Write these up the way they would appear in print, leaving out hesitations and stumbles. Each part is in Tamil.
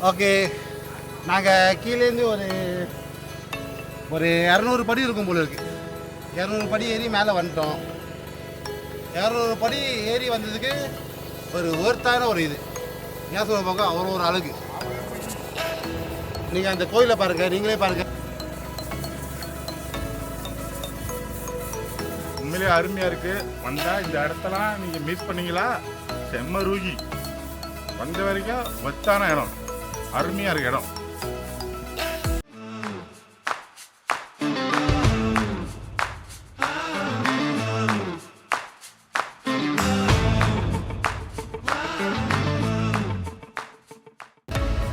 ஓகே, நாங்கள் கீழேருந்து ஒரு 200 படி இருக்கும் போல இருக்குது. 200 படி ஏறி மேலே வந்துட்டோம். 200 படி ஏறி வந்ததுக்கு ஒரு ஒருத்தான ஒரு இது ஏன் சொல்ல பார்க்க அவ்வளோ ஒரு அழகு. நீங்கள் அந்த கோயிலை பாருங்கள், நீங்களே பாருங்கள். உண்மையிலே அருமையாக இருக்குது. வந்தால் இந்த இடத்தெல்லாம் நீங்கள் மிஸ் பண்ணீங்களா? செம்ம ரூகி. வந்த வரைக்கும் வச்சான இடம், அருமையாக இருக்கு இடம்.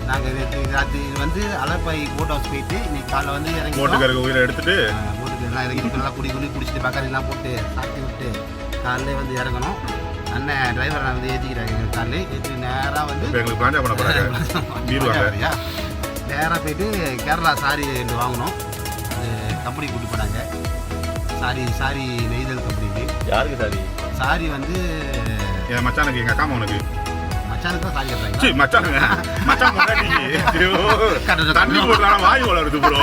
நாங்கள் ராத்திரி வந்து அலப்பாய் போட் ஹவுஸ் போயிட்டு இன்னைக்கு காலைல வந்து இறங்கி போட்டுக்காரங்க உயிரை எடுத்துட்டு போட்டுக்கெல்லாம் இறங்கிட்டு நல்லா குடிச்சிட்டு பக்கறிலாம் போட்டு சாப்பிட்டு விட்டு காலையிலே வந்து இறங்கணும். அண்ணன் டிரைவர் நான் வந்து ஏற்றிக்கிறாங்க. எங்கள் காலையில் ஏற்றி நேராக வந்து எங்களுக்கு பிளான் பண்ண போகிறாங்க. நேராக போயிட்டு கேரளா சாரி ரெண்டு வாங்கினோம். அது கம்பெனி கூட்டி போனாங்க. சாரி நெய்தல் கம்பெனிக்கு. யாருக்கு சாரி? சாரி வந்து என் மச்சானுக்கு, எங்கள் அக்கா மகனுக்கு. மச்சானுக்கு தான் சாரி கட்டுறாங்க. மச்சானுங்க மச்சான் வாய் வளருது ப்ரோ.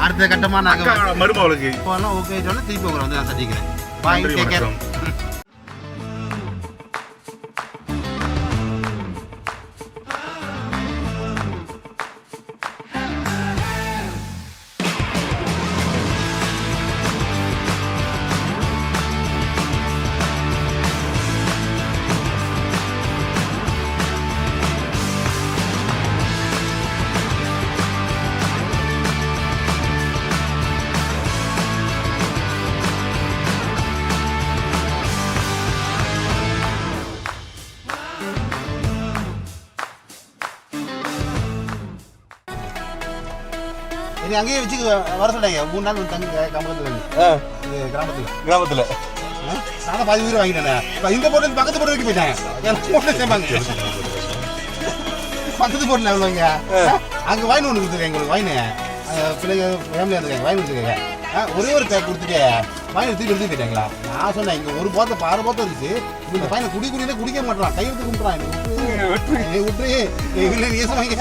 அடுத்த கட்டமாக நாங்கள் மருமகளுக்கு இப்போலாம் ஓகே திருப்பி உங்களை வந்து நான் சந்திக்கிறேன். பாய், டேக் கேர். இனி அங்கேயே வச்சு வர சொன்னாங்க. 3 நாள் வந்து தங்க கிராமத்தில் நானும் பாதி உயிரை வாங்கிட்டேன். இந்த போட்டு பக்கத்து போட்டு வைக்க போயிட்டேன். எனக்கு போட்டு சேர்ப்பாங்க. பக்கத்து போட்டில் எவ்வளோங்க அங்கே வாயின் ஒன்று கொடுத்துருக்கேன். எங்களுக்கு வாயின் பிள்ளைங்க ஃபேமிலியாக இருக்காங்க. வாயின் வச்சுருக்காங்க. ஒரே ஒரு பேக் கொடுத்துட்டு வாயின் எடுத்து எடுத்து போயிட்டாங்களா? நான் சொன்னேன் இங்கே ஒரு போத்தை 6 போத்தை இருந்துச்சு. இந்த பையனை குடிக்குடியே குடிக்க மாட்டான். கையெழுத்து கும்பிட்றான். விட்டு இல்லை ஏசுவாங்க.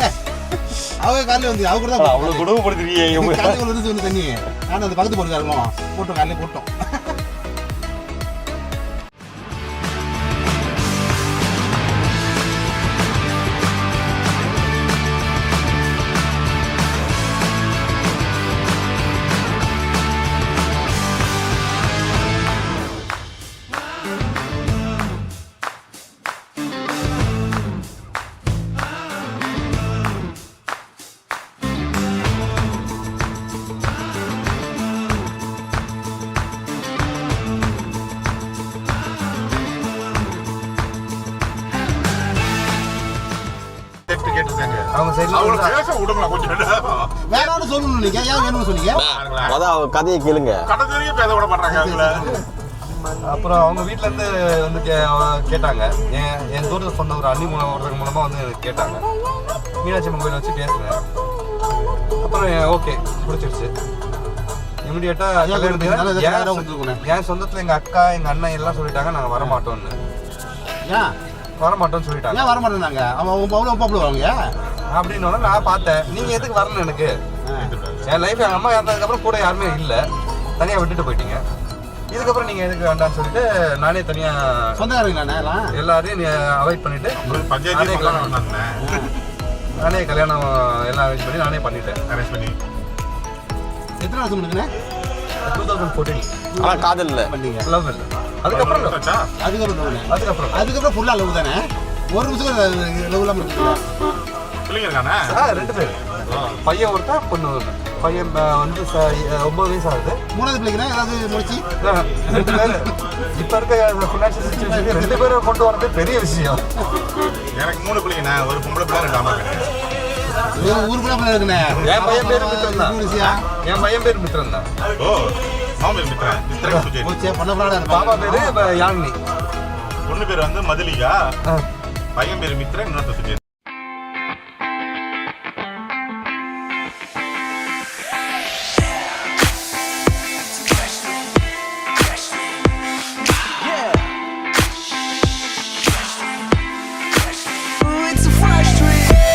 அவங்க காலையில் வந்து அவங்க கூட அவ்வளோ குடும்பப்படுத்துறீங்க. காலையில் வந்து தண்ணி நான் அந்த பக்கத்து போட்டுக்காரங்களோ போட்டோம். காலையில் போட்டோம். அவங்க சரி வேணும்னு சொல்லணும். நீங்க ஏன் வேணும்னு சொன்னீங்க? அதான் கதையை கேளுங்க. பேச விட மாட்டாங்க. அப்புறம் அவங்க வீட்டில் இருந்து வந்து கேட்டாங்க. என் தூரத்தை சொன்ன ஒரு அண்ணி ஒருத்தர் மூலமாக வந்து கேட்டாங்க. மீனாட்சி அம்மன் கோயில் வச்சு பேசுனேன். அப்புறம் ஓகே பிடிச்சிருச்சு. இமிடியேட்டாக என் சொந்தத்தில் எங்கள் அக்கா எங்கள் அண்ணன் எல்லாம் சொல்லிட்டாங்க நாங்கள் வரமாட்டோம்னு. வரமாட்டோம்னு சொல்லிட்டாங்க. ஏன் வரமாட்டேன்னாங்க? அவங்க பாப்புவாங்க அப்படின்னு நான் பார்த்தேன். நீங்கள் எதுக்கு வரணும்? எனக்கு என் லைஃப் எங்கள் அம்மா இறந்ததுக்கப்புறம் கூட யாருமே இல்லை. தனியாக விட்டுட்டு போயிட்டீங்க. இதுக்கப்புறம் நீங்கள் எதுக்கு வேண்டாம்னு சொல்லிட்டு நானே தனியாக சொந்தக்காரங்க எல்லாரையும் அவாய்ட் பண்ணிட்டு நானே கல்யாணம் எல்லாம் அரேஞ்ச் பண்ணி நானே பண்ணிட்டேன். அரேஞ்ச் பண்ணி எத்தனை வருஷம் இருக்குண்ணே? 2014. ஆனால் காதல் இல்லை, பண்ணீங்க. லவ் இல்லை. அதுக்கப்புறம் ஃபுல்லாக லவ் தானே? ஒரு நிமிஷம் லவ் இல்லாமல் இருக்குங்களா? பிள்ளைங்க இருக்கானே? 2 பேர். பையன் ஒருத்தா பொண்ணு ஒன்று. பையன் வந்து 9 வயசு ஆகுது. 3வது பிள்ளைங்கன்னா ஏதாவது முடிச்சு 2 பேர். இப்போ இருக்க ஃபினான்ஷியல் சிச்சுவேஷன் 2 பேரும் கொண்டு வரது பெரிய விஷயம். எனக்கு 3 பிள்ளைங்கண்ணா, ஒரு பொம்பளை பிள்ளை 2 ஆம்பளை பிள்ளை. ஊருக்குள்ள பிள்ளை இருக்குண்ணே. என் பையன் பேர் மித்திரன் தான். என் பையன் பேர் மித்திரன் தான். ஓ மாமன் மித்திரன். பாபா பேரு யாழினி. பொண்ணு பேர் வந்து மதுலிகா. பையன் பேர் மித்திரன். இன்னொருத்தர் It's a fresh dream.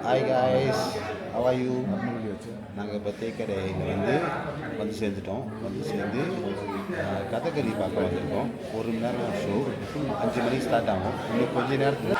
Hi guys, how are you? நாங்கள் இப்போ தேக்கடையில் வந்து சேர்ந்துட்டோம். வந்து சேர்ந்து கதகளி பார்க்க வந்திருக்கோம். 1 மணி நேரம் ஷோ, 5 மணிக்கு ஸ்டார்ட் ஆகும். இன்னும் கொஞ்ச நேரத்தில்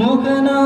மோகனா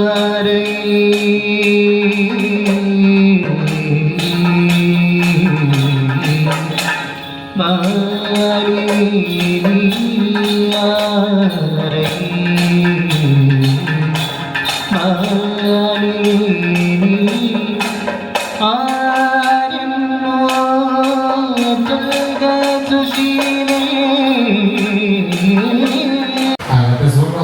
ஆரை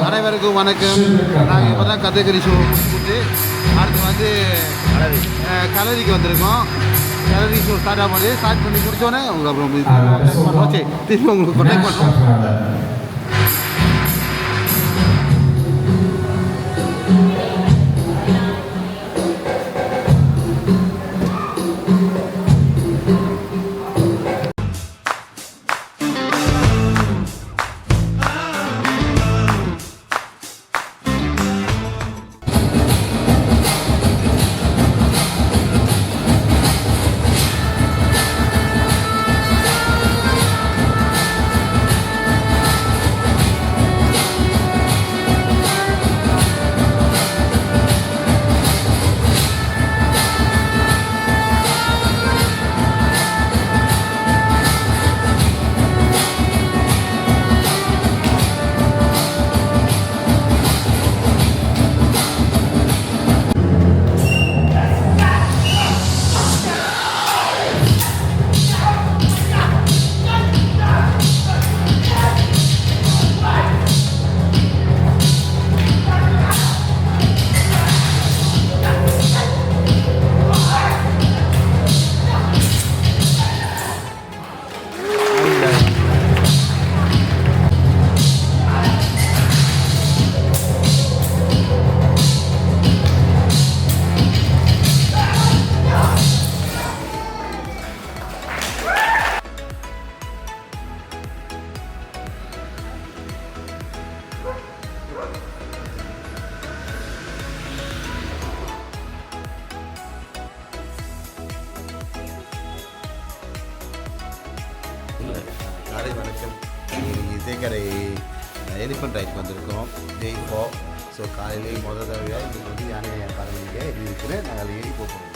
அனைவருக்கும் வணக்கம். நாங்கள் இப்போ தான் கதகளி ஷோ முடிச்சுட்டு அடுத்து வந்து கலரிக்கு வந்திருக்கோம். கலரி ஷோ ஸ்டார்ட் ஆகும்போது ஸ்டார்ட் பண்ணி முடிச்சோன்னே உங்களுக்கு அப்புறம் திருப்பி உங்களுக்கு கொண்டாக்ட் பண்ணுறோம். காலை வணக்கம். இதேக்கரை எலிஃபண்ட் ரைட் வந்திருக்கோம். டே 4. ஸோ காலையிலேயே முதல் தடவையாக இன்றைக்கி வந்து யானை பாருங்க எப்படி இருக்குன்னு நாங்கள் ஏறி போகிறோம்.